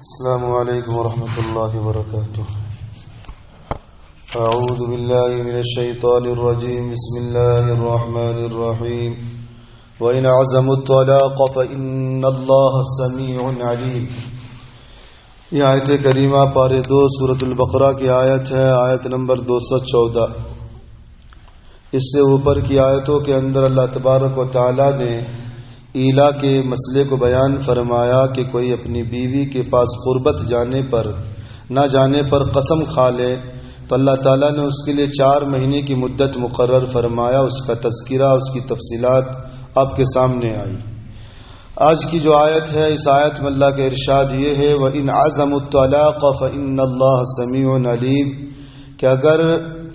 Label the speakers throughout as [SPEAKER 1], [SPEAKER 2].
[SPEAKER 1] السلام علیکم ورحمۃ اللہ وبرکاتہ. اعوذ باللہ من الشیطان الرجیم. بسم اللہ الرحمن الرحیم. وَإِنْ عَزَمُوا الطَّلَاقَ فَإِنَّ اللَّهَ سَمِيعٌ عَلِيمٌ. یہ آیت کریمہ پارے 2 سورۃ البقرہ کی آیت ہے، آیت نمبر 214. اس سے اوپر کی آیتوں کے اندر اللہ تبارک و تعالی نے ایلا کے مسئلے کو بیان فرمایا کہ کوئی اپنی بیوی کے پاس قربت نہ جانے پر قسم کھا لے تو اللہ تعالیٰ نے اس کے لیے 4 مہینے کی مدت مقرر فرمایا. اس کا تذکرہ، اس کی تفصیلات آپ کے سامنے آئی. آج کی جو آیت ہے، اس آیت میں اللہ کا ارشاد یہ ہے وَإِنْ عَزَمُوا الطَّلَاقَ فَإِنَّ اللَّهَ سَمِيعٌ عَلِيمٌ، کہ اگر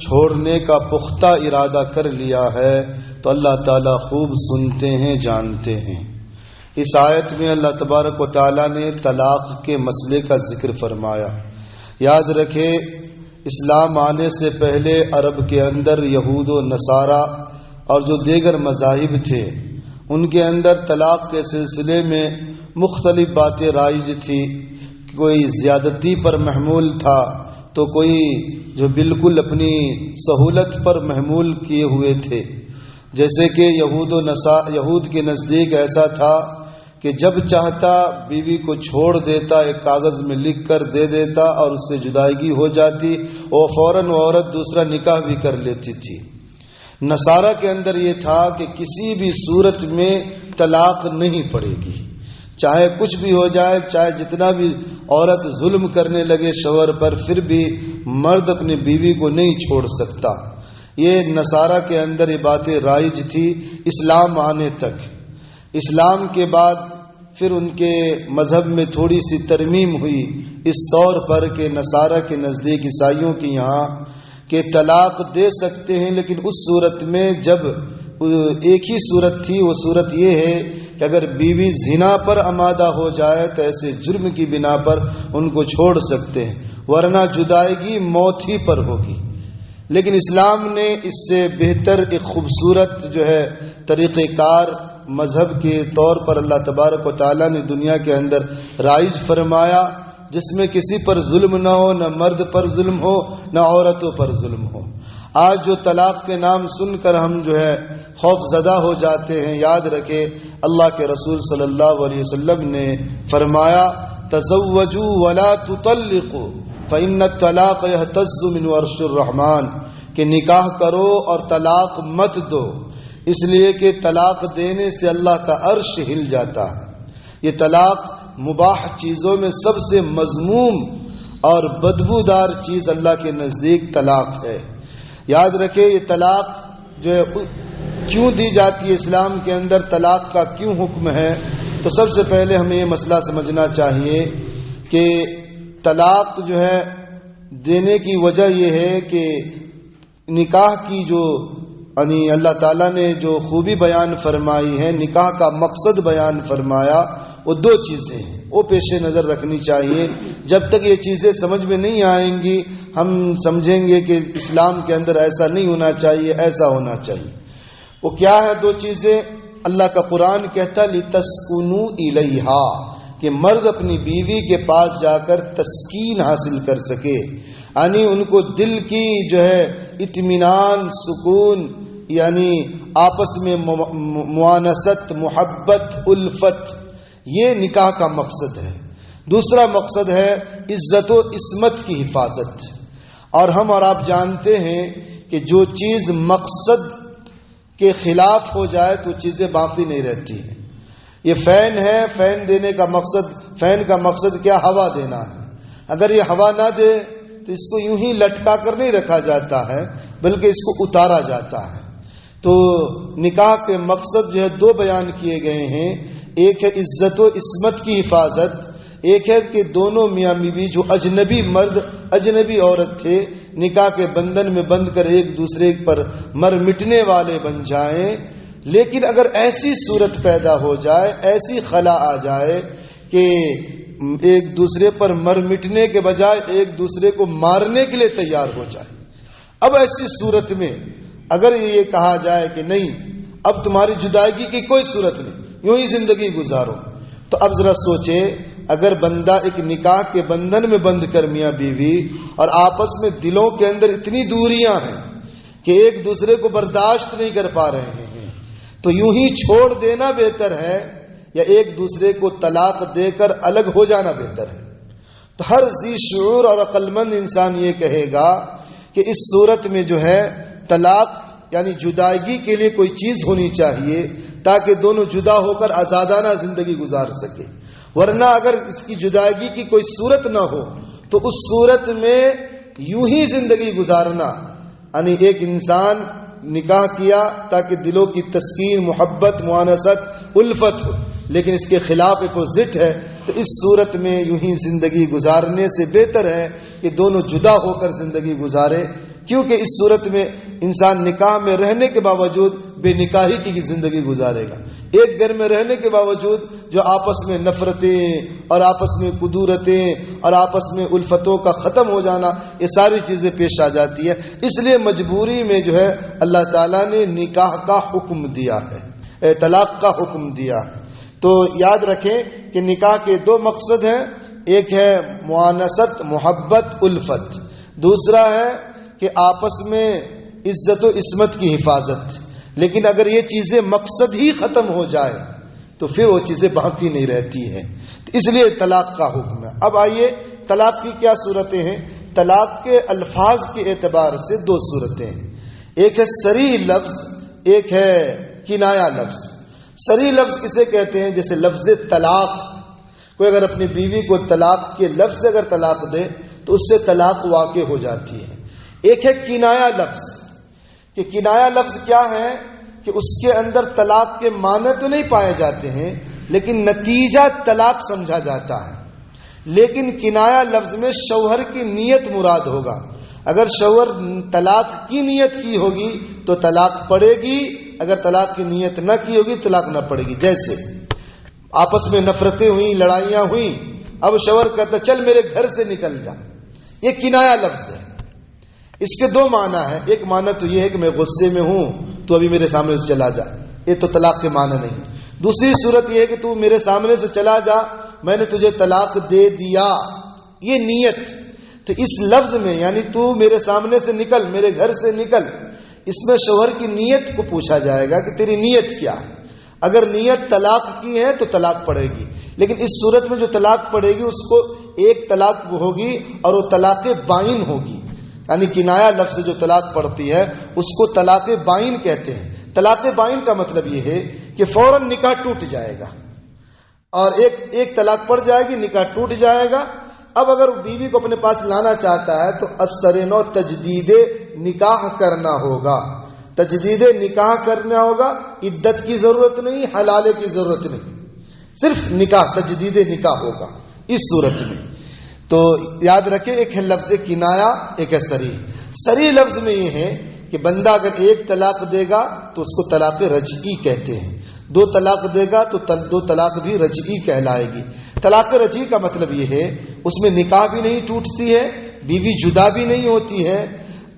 [SPEAKER 1] چھوڑنے کا پختہ ارادہ کر لیا ہے تو اللہ تعالیٰ خوب سنتے ہیں، جانتے ہیں. اس آیت میں اللہ تبارک و تعالیٰ نے طلاق کے مسئلے کا ذکر فرمایا. یاد رکھے، اسلام آنے سے پہلے عرب کے اندر یہود و نصارہ اور جو دیگر مذاہب تھے، ان کے اندر طلاق کے سلسلے میں مختلف باتیں رائج تھی. کوئی زیادتی پر محمول تھا تو کوئی جو بالکل اپنی سہولت پر محمول کیے ہوئے تھے. جیسے کہ یہود کے نزدیک ایسا تھا کہ جب چاہتا بیوی کو چھوڑ دیتا، ایک کاغذ میں لکھ کر دے دیتا اور اس سے جدائیگی ہو جاتی، اور فوراً وہ عورت دوسرا نکاح بھی کر لیتی تھی. نصارہ کے اندر یہ تھا کہ کسی بھی صورت میں طلاق نہیں پڑے گی، چاہے کچھ بھی ہو جائے، چاہے جتنا بھی عورت ظلم کرنے لگے شوہر پر، پھر بھی مرد اپنی بیوی کو نہیں چھوڑ سکتا. یہ نصارہ کے اندر یہ باتیں رائج تھی اسلام آنے تک. اسلام کے بعد پھر ان کے مذہب میں تھوڑی سی ترمیم ہوئی اس طور پر کہ نصارہ کے نزدیک عیسائیوں کی یہاں کہ طلاق دے سکتے ہیں، لیکن اس صورت میں جب ایک ہی صورت تھی، وہ صورت یہ ہے کہ اگر بیوی زنا پر آمادہ ہو جائے تو ایسے جرم کی بنا پر ان کو چھوڑ سکتے ہیں، ورنہ جدائیگی موت ہی پر ہوگی. لیکن اسلام نے اس سے بہتر ایک خوبصورت جو ہے طریقہ کار مذہب کے طور پر اللہ تبارک و تعالیٰ نے دنیا کے اندر رائج فرمایا، جس میں کسی پر ظلم نہ ہو، نہ مرد پر ظلم ہو، نہ عورتوں پر ظلم ہو. آج جو طلاق کے نام سن کر ہم جو ہے خوف زدہ ہو جاتے ہیں، یاد رکھے اللہ کے رسول صلی اللہ علیہ وسلم نے فرمایا تزوجوا ولا تطلقوا فإن الطلاق يهتز من عرش الرحمن، کہ نکاح کرو اور طلاق مت دو، اس لیے کہ طلاق دینے سے اللہ کا عرش ہل جاتا ہے. یہ طلاق مباح چیزوں میں سب سے مذموم اور بدبودار چیز اللہ کے نزدیک طلاق ہے. یاد رکھے یہ طلاق جو ہے کیوں دی جاتی ہے، اسلام کے اندر طلاق کا کیوں حکم ہے. تو سب سے پہلے ہمیں یہ مسئلہ سمجھنا چاہیے کہ طلاق جو ہے دینے کی وجہ یہ ہے کہ نکاح کی جو یعنی اللہ تعالیٰ نے جو خوبی بیان فرمائی ہے، نکاح کا مقصد بیان فرمایا، وہ 2 چیزیں ہیں، وہ پیش نظر رکھنی چاہیے. جب تک یہ چیزیں سمجھ میں نہیں آئیں گی ہم سمجھیں گے کہ اسلام کے اندر ایسا نہیں ہونا چاہیے، ایسا ہونا چاہیے. وہ کیا ہے 2 چیزیں؟ اللہ کا قرآن کہتا لِتَسْكُنُوا إِلَيْهَا، کہ مرد اپنی بیوی کے پاس جا کر تسکین حاصل کر سکے، یعنی ان کو دل کی جو ہے اطمینان، سکون، یعنی آپس میں موانست، محبت، الفت، یہ نکاح کا مقصد ہے. دوسرا مقصد ہے عزت و عصمت کی حفاظت. اور ہم اور آپ جانتے ہیں کہ جو چیز مقصد کے خلاف ہو جائے تو چیزیں باقی نہیں رہتی ہیں. یہ فین ہے، فین دینے کا مقصد، فین کا مقصد کیا؟ ہوا دینا ہے. اگر یہ ہوا نہ دے تو اس کو یوں ہی لٹکا کر نہیں رکھا جاتا ہے، بلکہ اس کو اتارا جاتا ہے. تو نکاح کے مقصد جو ہے 2 بیان کیے گئے ہیں. ایک ہے عزت و عصمت کی حفاظت، ایک ہے کہ دونوں میاں بیوی جو اجنبی مرد اجنبی عورت تھے نکاح کے بندھن میں بندھ کر ایک دوسرے پر مر مٹنے والے بن جائیں. لیکن اگر ایسی صورت پیدا ہو جائے، ایسی خلا آ جائے کہ ایک دوسرے پر مر مٹنے کے بجائے ایک دوسرے کو مارنے کے لیے تیار ہو جائے، اب ایسی صورت میں اگر یہ کہا جائے کہ نہیں اب تمہاری جدائیگی کی کوئی صورت نہیں، یوں ہی زندگی گزارو، تو اب ذرا سوچے اگر بندہ ایک نکاح کے بندھن میں بندھ کر میاں بیوی اور آپس میں دلوں کے اندر اتنی دوریاں ہیں کہ ایک دوسرے کو برداشت نہیں کر پا رہے ہیں، تو یوں ہی چھوڑ دینا بہتر ہے یا ایک دوسرے کو طلاق دے کر الگ ہو جانا بہتر ہے؟ تو ہر ذی شعور اور عقل مند انسان یہ کہے گا کہ اس صورت میں جو ہے طلاق یعنی جدائی کے لیے کوئی چیز ہونی چاہیے تاکہ دونوں جدا ہو کر آزادانہ زندگی گزار سکے، ورنہ اگر اس کی جدائی کی کوئی صورت نہ ہو تو اس صورت میں یوں ہی زندگی گزارنا، یعنی ایک انسان نکاح کیا تاکہ دلوں کی تسکین، محبت، موانست، الفت ہو، لیکن اس کے خلاف اپوزٹ ہے، تو اس صورت میں یوں ہی زندگی گزارنے سے بہتر ہے کہ دونوں جدا ہو کر زندگی گزارے، کیونکہ اس صورت میں انسان نکاح میں رہنے کے باوجود بے نکاحی کی زندگی گزارے گا۔ ایک گھر میں رہنے کے باوجود جو آپس میں نفرتیں اور آپس میں قدورتیں اور آپس میں الفتوں کا ختم ہو جانا، یہ ساری چیزیں پیش آ جاتی ہے۔ اس لیے مجبوری میں جو ہے اللہ تعالیٰ نے نکاح کا حکم دیا ہے، طلاق کا حکم دیا ہے۔ تو یاد رکھیں کہ نکاح کے دو مقصد ہیں، ایک ہے موانست، محبت، الفت، دوسرا ہے کہ آپس میں عزت و عصمت کی حفاظت۔ لیکن اگر یہ چیزیں مقصد ہی ختم ہو جائے تو پھر وہ چیزیں باقی نہیں رہتی ہیں، اس لیے طلاق کا حکم ہے۔ اب آئیے طلاق کی کیا صورتیں ہیں؟ طلاق کے الفاظ کے اعتبار سے دو صورتیں ہیں، ایک ہے صریح لفظ، ایک ہے کنایا لفظ۔ صریح لفظ کسے کہتے ہیں؟ جیسے لفظ طلاق، کوئی اگر اپنی بیوی کو طلاق کے لفظ سے اگر طلاق دے تو اس سے طلاق واقع ہو جاتی ہے۔ ایک ہے کنایا لفظ، کہ کنایا لفظ کیا ہے کہ اس کے اندر طلاق کے معنی تو نہیں پائے جاتے ہیں لیکن نتیجہ طلاق سمجھا جاتا ہے، لیکن کنایا لفظ میں شوہر کی نیت مراد ہوگا۔ اگر شوہر طلاق کی نیت کی ہوگی تو طلاق پڑے گی، اگر طلاق کی نیت نہ کی ہوگی طلاق نہ پڑے گی۔ جیسے آپس میں نفرتیں ہوئیں، لڑائیاں ہوئیں، اب شوہر کہتا چل میرے گھر سے نکل جا، یہ کنایا لفظ ہے۔ اس کے دو معنی ہیں، ایک معنی تو یہ ہے کہ میں غصے میں ہوں تو ابھی میرے سامنے سے چلا جا، یہ تو طلاق کے معنی نہیں۔ دوسری صورت یہ ہے کہ تو میرے سامنے سے چلا جا، میں نے تجھے طلاق دے دیا، یہ نیت۔ تو اس لفظ میں یعنی تو میرے سامنے سے نکل، میرے گھر سے نکل، اس میں شوہر کی نیت کو پوچھا جائے گا کہ تیری نیت کیا ہے۔ اگر نیت طلاق کی ہے تو طلاق پڑے گی، لیکن اس صورت میں جو طلاق پڑے گی اس کو ایک طلاق ہوگی اور وہ طلاق بائن ہوگی، یعنی کنایا لفظ جو طلاق پڑتی ہے اس کو طلاق بائن کہتے ہیں۔ طلاق بائن کا مطلب یہ ہے کہ فوراً نکاح ٹوٹ جائے گا، اور ایک طلاق پڑ جائے گی، نکاح ٹوٹ جائے گا۔ اب اگر بیوی کو اپنے پاس لانا چاہتا ہے تو اثر نو تجدید نکاح کرنا ہوگا، تجدید نکاح کرنا ہوگا، عدت کی ضرورت نہیں، حلالے کی ضرورت نہیں، صرف نکاح، تجدید نکاح ہوگا اس صورت میں۔ تو یاد رکھیں ایک ہے لفظ کنایا، ایک ہے صریح۔ صریح لفظ میں یہ ہے کہ بندہ اگر ایک طلاق دے گا تو اس کو طلاق رجعی کہتے ہیں، دو طلاق دے گا تو دو طلاق بھی رجعی کہلائے گی۔ طلاق رجعی کا مطلب یہ ہے اس میں نکاح بھی نہیں ٹوٹتی ہے، بیوی جدا بھی نہیں ہوتی ہے۔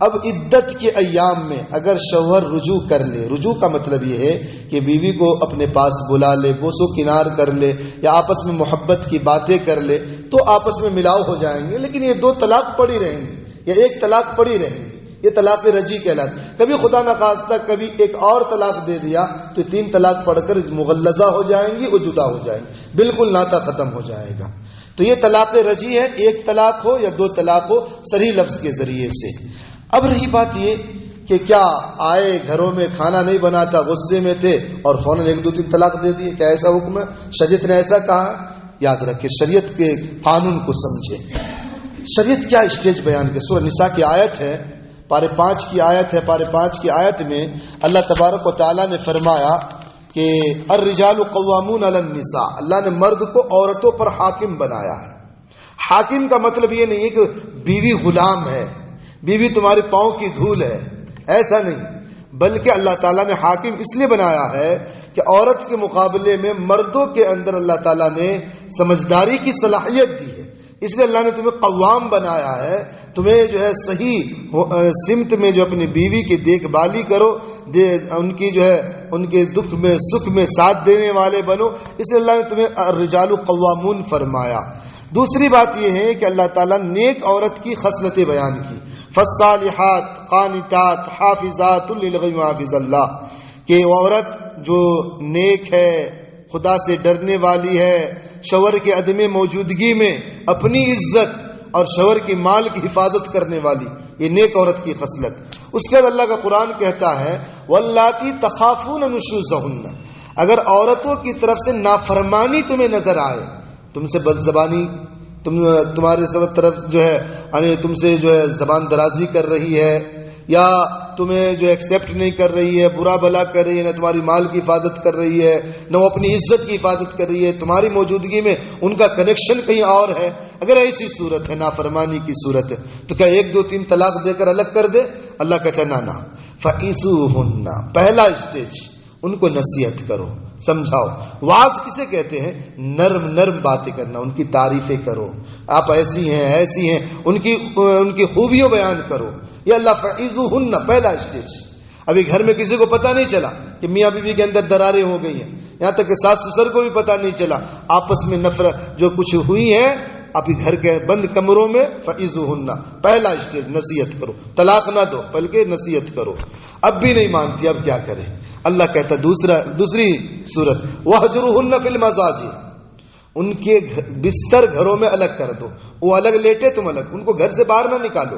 [SPEAKER 1] اب عدت کے ایام میں اگر شوہر رجوع کر لے، رجوع کا مطلب یہ ہے کہ بیوی کو اپنے پاس بلا لے، بوسو کنار کر لے یا آپس میں محبت کی باتیں کر لے تو آپس میں ملاؤ ہو جائیں گے، لیکن یہ دو طلاق پڑی رہیں گی یا ایک طلاق پڑی رہیں گی، یہ طلاق رجعی کہلاتی۔ کبھی خدا نخواستہ کبھی ایک اور طلاق دے دیا تو تین طلاق پڑھ کر مغلظہ ہو جائیں گی اور جدا ہو جائیں گی، بالکل ناطا ختم ہو جائے گا۔ تو یہ طلاق رجعی ہے، ایک طلاق ہو یا دو طلاق ہو صریح لفظ کے ذریعے سے۔ اب رہی بات یہ کہ کیا آئے گھروں میں کھانا نہیں بناتا، غصے میں تھے اور فوراً ایک دو تین طلاق دے دیے، کیا ایسا حکم ہے؟ شریعت نے ایسا کہا؟ یاد رکھیں شریعت کے قانون کو سمجھیں۔ شریعت کیا اسٹیج بیان کے سورہ نساء کی آیت ہے، پارے 5 کی آیت ہے، پارے 5 کی آیت میں اللہ تبارک و تعالیٰ نے فرمایا کہ الرجال قوامون علی النساء، اللہ نے مرد کو عورتوں پر حاکم بنایا ہے۔ حاکم کا مطلب یہ نہیں ہے کہ بیوی غلام ہے، بیوی تمہارے پاؤں کی دھول ہے، ایسا نہیں، بلکہ اللہ تعالیٰ نے حاکم اس لیے بنایا ہے کہ عورت کے مقابلے میں مردوں کے اندر اللہ تعالیٰ نے سمجھداری کی صلاحیت دی ہے، اس لیے اللہ نے تمہیں قوام بنایا ہے، تمہیں جو ہے صحیح سمت میں جو اپنی بیوی کی دیکھ بھالی کرو، ان کی جو ہے ان کے دکھ میں سکھ میں ساتھ دینے والے بنو، اس لیے اللہ نے تمہیں الرجال قوامون فرمایا۔ دوسری بات یہ ہے کہ اللہ تعالیٰ نیک عورت کی خصلتیں بیان کی، فالصالحات قانتات حافظات للغیب حافظ اللہ، کہ عورت جو نیک ہے، خدا سے ڈرنے والی ہے، شوہر کے عدم موجودگی میں اپنی عزت اور شوہر کی مال کی حفاظت کرنے والی، یہ نیک عورت کی خصلت۔ اس کے بعد اللہ کا قرآن کہتا ہے واللاتی تخافون نشوزہن، اگر عورتوں کی طرف سے نافرمانی تمہیں نظر آئے، تم سے بد زبانی، تمہارے سب طرف جو ہے یعنی تم سے جو ہے زبان درازی کر رہی ہے، یا تمہیں جو ایکسیپٹ نہیں کر رہی ہے، برا بھلا کر رہی ہے، نہ تمہاری مال کی حفاظت کر رہی ہے، نہ وہ اپنی عزت کی حفاظت کر رہی ہے، تمہاری موجودگی میں ان کا کنیکشن کہیں اور ہے، اگر ایسی صورت ہے، نافرمانی کی صورت ہے، تو کیا 1 2 3 طلاق دے کر الگ کر دے؟ اللہ کہتا ہے نہ، فَعِزُوهُنَّ، پہلا اسٹیج ان کو نصیحت کرو، سمجھاؤ۔ واعظ کسے کہتے ہیں؟ نرم نرم باتیں کرنا، ان کی تعریفیں کرو، آپ ایسی ہیں ایسی ہیں، ان کی خوبیوں بیان کرو، یہ اللہ فَعِزُوهُنَّ پہلا اسٹیج۔ ابھی گھر میں کسی کو پتہ نہیں چلا کہ میاں بیوی کے اندر دراریں ہو گئی ہیں، یہاں تک کہ ساس سسر کو بھی پتہ نہیں چلا، آپس میں نفرت جو کچھ ہوئی ہے آپ گھر کے بند کمروں میں، فَعِزُوهُنَّ پہلا اسٹیج، نصیحت کرو، طلاق نہ دو بلکہ نصیحت کرو۔ اب بھی نہیں مانتی، اب کیا کریں؟ اللہ کہتا دوسری صورت وَهْجُرُهُنَّ فِي الْمَضَاجِعِ، ان کے بستر گھروں میں الگ کر دو، وہ الگ لیٹے تم الگ، ان کو گھر سے باہر نہ نکالو،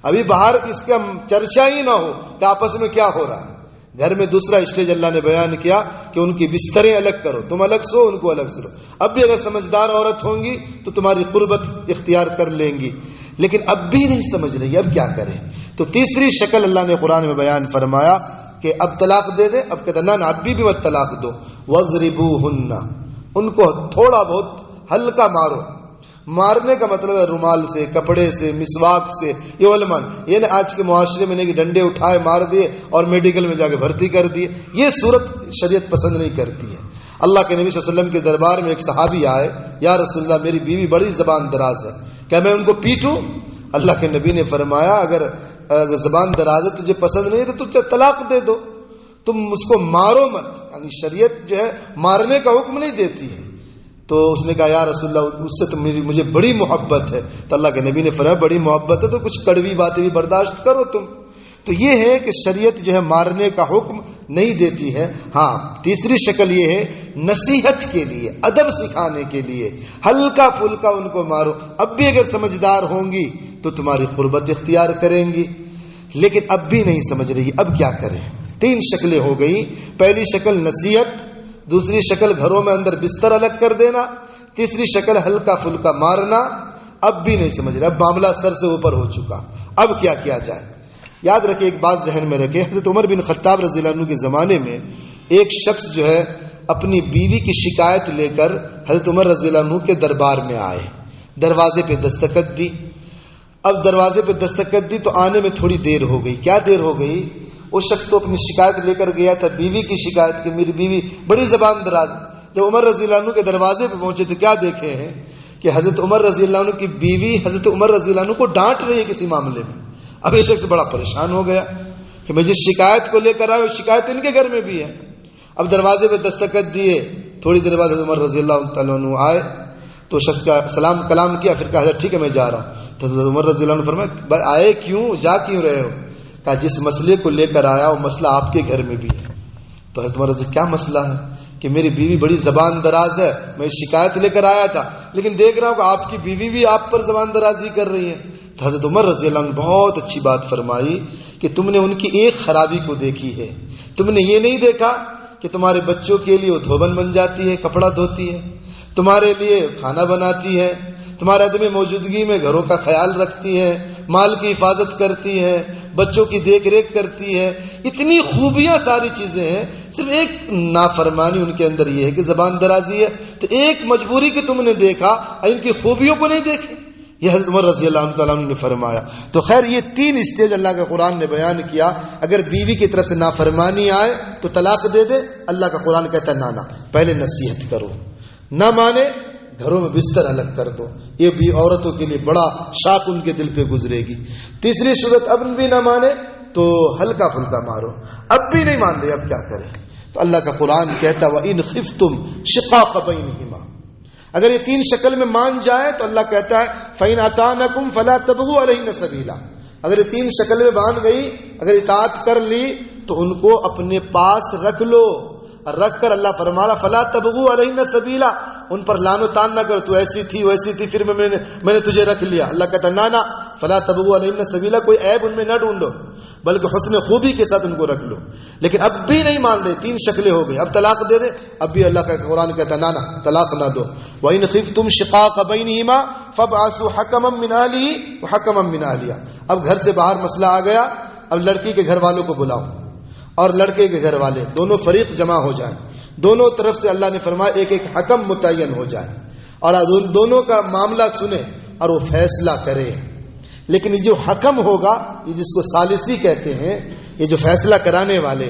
[SPEAKER 1] ابھی باہر اس کا چرچا ہی نہ ہو کہ آپس میں کیا ہو رہا ہے۔ گھر میں دوسرا اسٹیج اللہ نے بیان کیا کہ ان کی بستریں الگ کرو، تم الگ سو، ان کو الگ سو۔ اب بھی اگر سمجھدار عورت ہوں گی تو تمہاری قربت اختیار کر لیں گی، لیکن اب بھی نہیں سمجھ رہی، اب کیا کریں؟ تو تیسری شکل اللہ نے قرآن میں بیان فرمایا کہ اب طلاق دے دے، اب کہتا نہ اب بھی مت طلاق دو، وَضْرِبُوهُنَّ، ان کو تھوڑا بہت ہلکا مارو۔ مارنے کا مطلب ہے رومال سے، کپڑے سے، مسواک سے، یہ علماء یہ نہ آج کے معاشرے میں نہیں کہ ڈنڈے اٹھائے مار دیے اور میڈیکل میں جا کے بھرتی کر دیے، یہ صورت شریعت پسند نہیں کرتی ہے۔ اللہ کے نبی صلی اللہ علیہ وسلم کے دربار میں ایک صحابی آئے، یا رسول اللہ میری بیوی بڑی زبان دراز ہے، کیا میں ان کو پیٹوں؟ اللہ کے نبی نے فرمایا اگر زبان دراز ہے تجھے پسند نہیں ہے تو تجھے طلاق دے دو، تم اس کو مارو مت، یعنی شریعت جو ہے مارنے کا حکم نہیں دیتی ہے۔ تو اس نے کہا یا رسول اللہ اس سے تو مجھے بڑی محبت ہے، تو اللہ کے نبی نے فرمایا بڑی محبت ہے تو کچھ کڑوی باتیں بھی برداشت کرو تم۔ تو یہ ہے کہ شریعت جو ہے مارنے کا حکم نہیں دیتی ہے۔ ہاں تیسری شکل یہ ہے نصیحت کے لیے، ادب سکھانے کے لیے، ہلکا پھلکا ان کو مارو، اب بھی اگر سمجھدار ہوں گی تو تمہاری قربت اختیار کریں گی، لیکن اب بھی نہیں سمجھ رہی، اب کیا کریں؟ 3 شکلیں ہو گئی، پہلی شکل نصیحت، دوسری شکل گھروں میں اندر بستر الگ کر دینا، تیسری شکل ہلکا پھلکا مارنا۔ اب بھی نہیں سمجھ رہا، اب معاملہ سر سے اوپر ہو چکا، اب کیا کیا جائے؟ یاد رکھیں، ایک بات ذہن میں رکھیں، حضرت عمر بن خطاب رضی اللہ عنہ کے زمانے میں ایک شخص جو ہے اپنی بیوی کی شکایت لے کر حضرت عمر رضی اللہ عنہ کے دربار میں آئے، دروازے پہ دستخط دی۔ اب دروازے پہ دستخط دی تو آنے میں تھوڑی دیر ہو گئی۔ کیا دیر ہو گئی؟ وہ شخص تو اپنی شکایت لے کر گیا تھا، بیوی کی شکایت کہ میری بیوی بڑی زبان دراز۔ جب عمر رضی اللہ عنہ کے دروازے پہ پہنچے تو کیا دیکھے ہیں کہ حضرت عمر رضی اللہ عنہ کی بیوی حضرت عمر رضی اللہ عنہ کو ڈانٹ رہی ہے کسی معاملے میں۔ اب یہ شخص بڑا پریشان ہو گیا کہ میں جس شکایت کو لے کر آیا وہ شکایت ان کے گھر میں بھی ہے۔ اب دروازے پہ دستخط دیے، تھوڑی دیر بعد حضرت عمر رضی اللہ تعالیٰ عنہ آئے تو شخص کا سلام کلام کیا، پھر کہا حضرت ٹھیک ہے میں جا رہا ہوں۔ تو حضرت عمر رضی اللہ عنہ فرمایا آئے کیوں، جا کیوں رہے ہو؟ کہا جس مسئلے کو لے کر آیا وہ مسئلہ آپ کے گھر میں بھی ہے۔ تو حضرت عمر رضی کیا مسئلہ ہے؟ کہ میری بیوی بڑی زبان دراز ہے، میں شکایت لے کر آیا تھا لیکن دیکھ رہا ہوں کہ آپ کی بیوی بھی آپ پر زبان درازی کر رہی ہے۔ تو حضرت عمر رضی اللہ عنہ بہت اچھی بات فرمائی کہ تم نے ان کی ایک خرابی کو دیکھی ہے، تم نے یہ نہیں دیکھا کہ تمہارے بچوں کے لیے وہ دھوبن بن جاتی ہے، کپڑا دھوتی ہے، تمہارے لیے کھانا بناتی ہے، تمہارے عدم موجودگی میں گھروں کا خیال رکھتی ہے، مال کی حفاظت کرتی ہے، بچوں کی دیکھ ریکھ کرتی ہے، اتنی خوبیاں ساری چیزیں ہیں، صرف ایک نافرمانی ان کے اندر یہ ہے کہ زبان درازی ہے۔ تو ایک مجبوری کہ تم نے دیکھا، ان کی خوبیوں کو نہیں دیکھے، یہ حضرت عمر رضی اللہ تعالیٰ عنہ نے فرمایا۔ تو خیر یہ 3 اسٹیج اللہ کے قرآن نے بیان کیا۔ اگر بیوی کی طرف سے نافرمانی آئے تو طلاق دے دے، اللہ کا قرآن کہتا ہے نہ پہلے نصیحت کرو، نہ مانے گھروں میں بستر الگ کر دو، یہ بھی عورتوں کے لیے بڑا شاق ان کے دل پہ گزرے گی۔ تیسری صورت اب بھی نہ مانے تو ہلکا پھلکا مارو، اب بھی نہیں مان رہے، اب کیا کریں؟ تو اللہ کا قرآن کہتا وَإِنْ خِفْتُمْ شِقَاقَ بَيْنِهِمَا، اگر یہ تین شکل میں مان جائے تو اللہ کہتا ہے فَإِنْ أَطَاعْنَكُمْ فَلَا تَبْغُوا عَلَيْهِنَّ سَبِيلًا، اگر یہ تین شکل میں مان گئی، اگر اطاعت کر لی تو ان کو اپنے پاس رکھ لو، رکھ کر اللہ فرما رہا فَلَا تَبْغُوا عَلَيْهِنَّ سَبِيلًا، ان پر لان و تان نہ کر، تو ایسی تھی ویسی تھی پھر میں نے تجھے رکھ لیا۔ اللہ کہتا نا فَلَا تَبْغُوا عَلَيْهِنَّ سَبِيلًا، کوئی عیب ان میں نہ ڈھونڈو بلکہ حسن خوبی کے ساتھ ان کو رکھ لو۔ لیکن اب بھی نہیں مان رہے، تین شکلیں ہو گئی، اب طلاق دے دے، اب بھی اللہ کا قرآن کہتا نا طلاق نہ دو۔ وَإِنْ خِفْتُمْ شِقَاقَ بَيْنِهِمَا فَابْعَثُوا حَكَمًا مِنْ أَهْلِهِ وَحَكَمًا مِنْ أَهْلِهَا، اب گھر سے باہر مسئلہ آ گیا، اب لڑکی کے گھر والوں کو بلاؤ اور لڑکے کے گھر والے، دونوں فریق جمع ہو جائیں، دونوں طرف سے اللہ نے فرمایا ایک ایک حکم متعین ہو جائے اور دونوں کا معاملہ سنے اور وہ فیصلہ کرے۔ لیکن یہ جو حکم ہوگا، یہ جس کو ثالثی کہتے ہیں، یہ جو فیصلہ کرانے والے،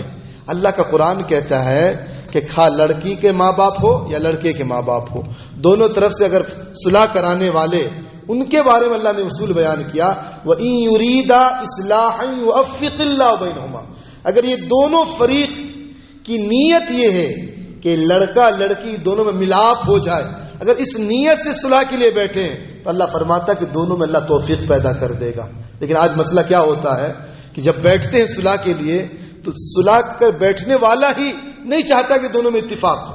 [SPEAKER 1] اللہ کا قرآن کہتا ہے کہ خواہ لڑکی کے ماں باپ ہو یا لڑکے کے ماں باپ ہو، دونوں طرف سے اگر صلح کرانے والے، ان کے بارے میں اللہ نے اصول بیان کیا وَإِن يُرِيدَا إِصْلَاحًا يُوَفِّقِ اللَّهُ بَيْنَهُمَا، اگر یہ دونوں فریق کی نیت یہ ہے کہ لڑکا لڑکی دونوں میں ملاپ ہو جائے، اگر اس نیت سے صلح کے لیے بیٹھے ہیں تو اللہ فرماتا ہے کہ دونوں میں اللہ توفیق پیدا کر دے گا۔ لیکن آج مسئلہ کیا ہوتا ہے کہ جب بیٹھتے ہیں صلح کے لیے تو صلح کر بیٹھنے والا ہی نہیں چاہتا کہ دونوں میں اتفاق ہو،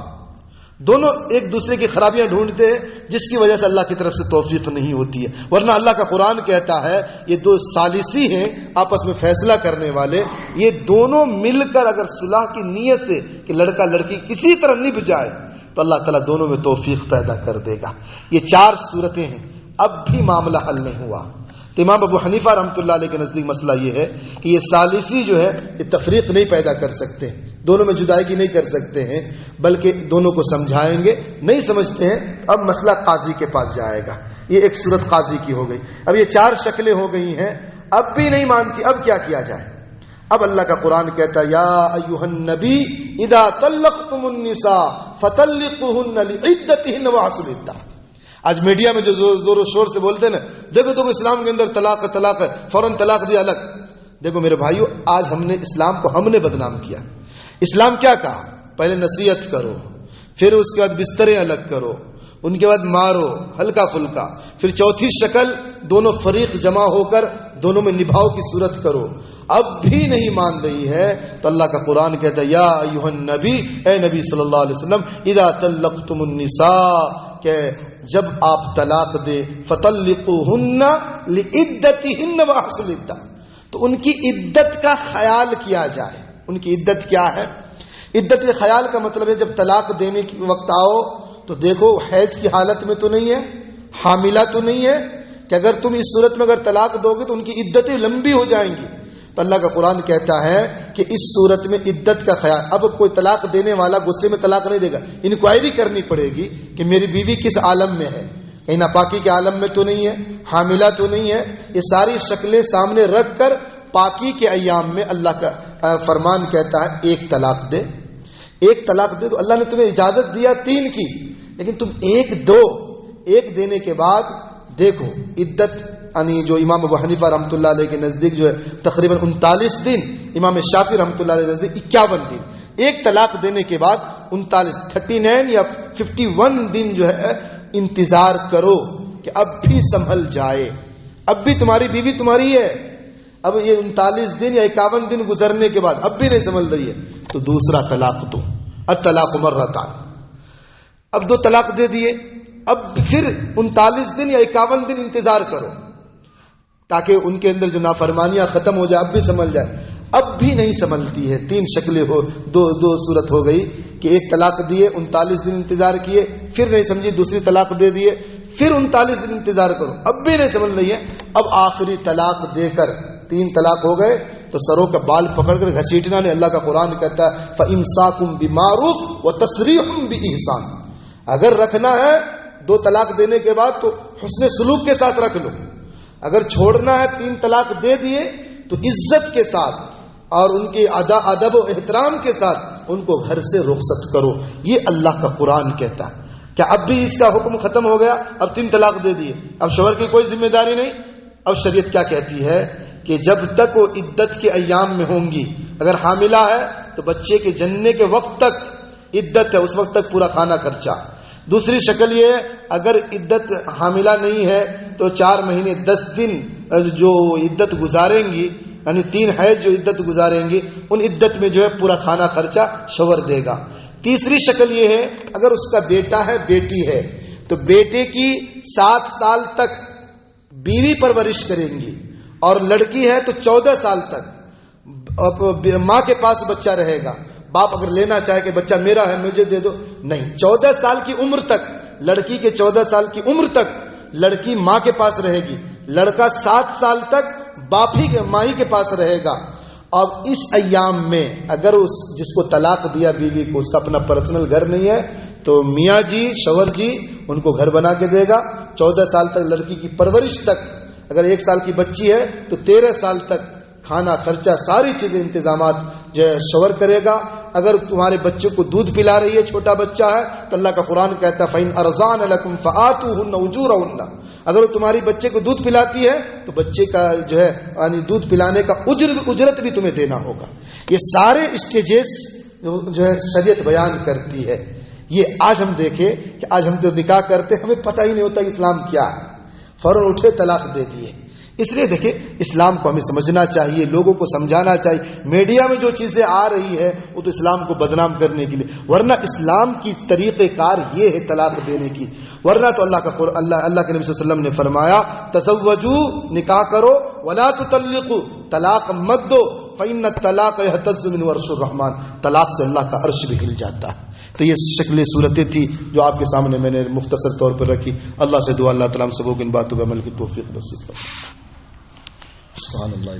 [SPEAKER 1] دونوں ایک دوسرے کی خرابیاں ڈھونڈتے ہیں، جس کی وجہ سے اللہ کی طرف سے توفیق نہیں ہوتی ہے۔ ورنہ اللہ کا قرآن کہتا ہے یہ دو ثالثی ہیں آپس میں فیصلہ کرنے والے، یہ دونوں مل کر اگر صلح کی نیت سے کہ لڑکا لڑکی کسی طرح نبھ جائے تو اللہ تعالیٰ دونوں میں توفیق پیدا کر دے گا۔ یہ چار صورتیں ہیں، اب بھی معاملہ حل نہیں ہوا۔ تو امام ابو حنیفہ رحمۃ اللہ علیہ کے نزدیک مسئلہ یہ ہے کہ یہ ثالثی جو ہے یہ تفریق نہیں پیدا کر سکتے، دونوں میں جدائیگی نہیں کر سکتے ہیں، بلکہ دونوں کو سمجھائیں گے، نہیں سمجھتے ہیں اب مسئلہ قاضی کے پاس جائے گا۔ یہ ایک صورت قاضی کی ہو گئی۔ اب یہ چار شکلیں ہو گئی ہیں، اب بھی نہیں مانتی، اب کیا کیا جائے؟ اب اللہ کا قرآن کہتا ہے یا ایھا النبی اذا طلقتم النساء فطلقوهن لعدتهن واحصوا العدة۔ آج میڈیا میں جو زور و شور سے بولتے ہیں نا، دیکھو اسلام کے اندر طلاق ہے، فوراً طلاق دیا الگ۔ دیکھو میرے بھائیو، آج ہم نے اسلام کو ہم نے بدنام کیا۔ اسلام کیا کہا؟ پہلے نصیحت کرو، پھر اس کے بعد بستریں الگ کرو، ان کے بعد مارو ہلکا پھلکا، پھر چوتھی شکل دونوں فریق جمع ہو کر دونوں میں نبھاؤ کی صورت کرو۔ اب بھی نہیں مان رہی ہے تو اللہ کا قرآن کہتا ہے یا ایھا النبی، اے نبی صلی اللہ علیہ وسلم، اذا طلقتم النساء، کہ جب آپ طلاق دے، فطلقوهن لعدتهن واحصوا العدة، تو ان کی عدت کا خیال کیا جائے۔ ان کی عدت کیا ہے؟ عدت کے خیال کا مطلب ہے جب طلاق دینے کی وقت آؤ تو دیکھو حیض کی حالت میں تو نہیں ہے، حاملہ تو نہیں ہے، کہ اگر تم اس صورت میں اگر طلاق دو گے تو ان کی عدتیں لمبی ہو جائیں گی۔ تو اللہ کا قرآن کہتا ہے کہ اس صورت میں عدت کا خیال، اب کوئی طلاق دینے والا غصے میں طلاق نہیں دے گا، انکوائری کرنی پڑے گی کہ میری بیوی کس عالم میں ہے، کہیں ناپاکی کے عالم میں تو نہیں ہے، حاملہ تو نہیں ہے۔ یہ ساری شکلیں سامنے رکھ کر پاکی کے ایام میں اللہ کا فرمان کہتا ہے ایک طلاق دے، ایک طلاق دے۔ تو اللہ نے تمہیں اجازت دیا تین کی، لیکن تم ایک دو، ایک دینے کے بعد دیکھو عدت، یعنی جو امام ابو حنیفہ رحمۃ اللہ علیہ کے نزدیک جو ہے تقریباً 39 دن، امام شافعی رحمۃ اللہ علیہ کے نزدیک 51 دن، ایک طلاق دینے کے بعد 39 یا 51 دن جو ہے انتظار کرو کہ اب بھی سنبھل جائے، اب بھی تمہاری بیوی تمہاری ہے۔ اب یہ 39 دن یا 51 دن گزرنے کے بعد اب بھی نہیں سنبھل رہی ہے تو دوسرا طلاق دو، الطلاق مرتان، اب دو طلاق دے دیے، اب پھر 39 دن یا 51 دن انتظار کرو تاکہ ان کے اندر جو نافرمانیاں ختم ہو جائے، اب بھی سنبھل جائے۔ اب بھی نہیں سنبھلتی ہے، تین شکلیں ہو، دو صورت ہو گئی کہ ایک طلاق دیے، 39 دن انتظار کیے، پھر نہیں سمجھی دوسری طلاق دے دیے، پھر 39 دن انتظار کرو، اب بھی نہیں سمجھ رہی ہے۔ اب آخری طلاق دے کر 3 طلاق ہو گئے تو سروں کا بال پکڑ کر گھسیٹنا نہیں۔ اللہ کا قرآن کہتا ہے فَإِمْسَاكُمْ بِمَعْرُوفٍ وَتَسْرِيحٌ بِإِحْسَانٍ، اگر رکھنا ہے 2 طلاق دینے کے بعد تو حسن سلوک کے ساتھ رکھ لو، اگر چھوڑنا ہے 3 طلاق دے دیے تو عزت کے ساتھ اور ان کے ادب و احترام کے ساتھ ان کو گھر سے رخصت کرو۔ یہ اللہ کا قرآن کہتا ہے۔ کیا اب بھی اس کا حکم ختم ہو گیا؟ اب 3 طلاق دے دیے، اب شوہر کی کوئی ذمہ داری نہیں۔ اب شریعت کیا کہتی ہے کہ جب تک وہ عدت کے ایام میں ہوں گی، اگر حاملہ ہے تو بچے کے جننے کے وقت تک عدت ہے، اس وقت تک پورا کھانا خرچہ. دوسری شکل یہ ہے اگر عدت حاملہ نہیں ہے تو 4 مہینے 10 دن جو عدت گزاریں گی، یعنی 3 حیض جو عدت گزاریں گی، ان عدت میں جو ہے پورا کھانا خرچہ شوہر دے گا. تیسری شکل یہ ہے اگر اس کا بیٹا ہے بیٹی ہے تو بیٹے کی 7 سال تک بیوی پرورش کریں گی، اور لڑکی ہے تو 14 سال تک ماں کے پاس بچہ رہے گا. باپ اگر لینا چاہے کہ بچہ میرا ہے مجھے دے دو، نہیں. 14 سال کی عمر تک، لڑکی کے 14 سال کی عمر تک لڑکی ماں کے پاس رہے گی، لڑکا 7 سال تک باپ ہی ماں ہی کے پاس رہے گا. اب اس ایام میں اگر اس جس کو طلاق دیا بیوی کو اس کا اپنا پرسنل گھر نہیں ہے تو میاں جی شوہر جی ان کو گھر بنا کے دے گا. 14 سال تک لڑکی کی پرورش تک، اگر 1 سال کی بچی ہے تو 13 سال تک کھانا خرچہ ساری چیزیں انتظامات جو ہے شوہر کرے گا. اگر تمہارے بچے کو دودھ پلا رہی ہے، چھوٹا بچہ ہے، تو اللہ کا قرآن کہتا ہے فَإِنْ أَرْضَعْنَ لَكُمْ فَآتُوهُنَّ أُجُورَهُنَّ. اگر وہ تمہاری بچے کو دودھ پلاتی ہے تو بچے کا جو ہے یعنی دودھ پلانے کا اجرت بھی تمہیں دینا ہوگا. یہ سارے اسٹیجز جو ہے شریعت بیان کرتی ہے. یہ آج ہم دیکھیں کہ آج ہم تو نکاح کرتے ہمیں پتہ ہی نہیں ہوتا اسلام کیا ہے، فوراً اٹھے طلاق دے دیے. اس لیے دیکھیں اسلام کو ہمیں سمجھنا چاہیے، لوگوں کو سمجھانا چاہیے. میڈیا میں جو چیزیں آ رہی ہے وہ تو اسلام کو بدنام کرنے کے لیے، ورنہ اسلام کی طریقہ کار یہ ہے طلاق دینے کی. ورنہ تو اللہ کے نبی صلی اللہ علیہ وسلم نے فرمایا تزوجوا، نکاح کرو، ولا تطلقوا، طلاق مت دو، فإن الطلاق يهتز من عرش الرحمن، طلاق سے اللہ کا عرش بھی ہل جاتا ہے. تو یہ شکلیں صورتیں تھی جو آپ کے سامنے میں نے مختصر طور پر رکھی. اللہ سے دعا اللہ تعالیٰ ہم سب کو ان باتوں کا عمل کی توفیق نصیب فرمائے. سبحان اللہ.